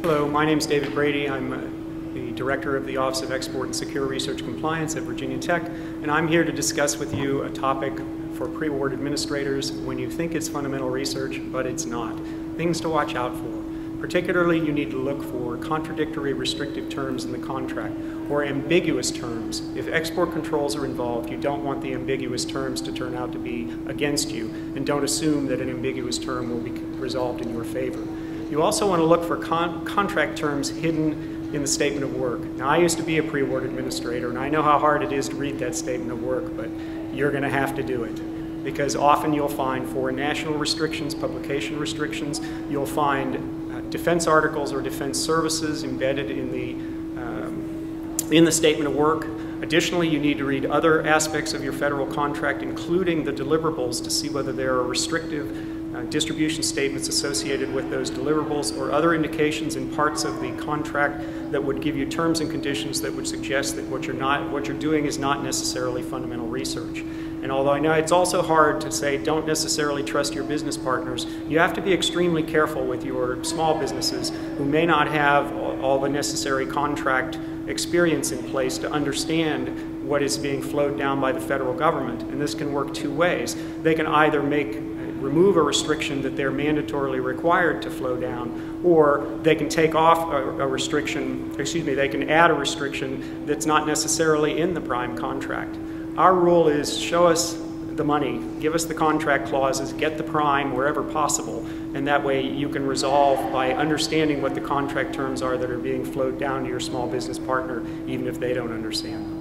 Hello, my name is David Brady. I'm the Director of the Office of Export and Secure Research Compliance at Virginia Tech, and I'm here to discuss with you a topic for pre-award administrators when you think it's fundamental research, but it's not. Things to watch out for. Particularly, you need to look for contradictory restrictive terms in the contract or ambiguous terms. If export controls are involved, you don't want the ambiguous terms to turn out to be against you, and don't assume that an ambiguous term will be resolved in your favor. You also want to look for contract terms hidden in the statement of work. Now, I used to be a pre-award administrator, and I know how hard it is to read that statement of work, but you're going to have to do it. Because often you'll find foreign national restrictions, publication restrictions, you'll find defense articles or defense services embedded in the statement of work. Additionally, you need to read other aspects of your federal contract, including the deliverables, to see whether there are restrictive distribution statements associated with those deliverables or other indications in parts of the contract that would give you terms and conditions that would suggest that what you're doing is not necessarily fundamental research. And although I know it's also hard to say don't necessarily trust your business partners, you have to be extremely careful with your small businesses who may not have all the necessary contract experience in place to understand what is being flowed down by the federal government. And this can work two ways. They can either remove a restriction that they're mandatorily required to flow down, or they can take off a restriction, they can add a restriction that's not necessarily in the prime contract. Our rule is show us the money, give us the contract clauses, get the prime wherever possible, and that way you can resolve by understanding what the contract terms are that are being flowed down to your small business partner, even if they don't understand.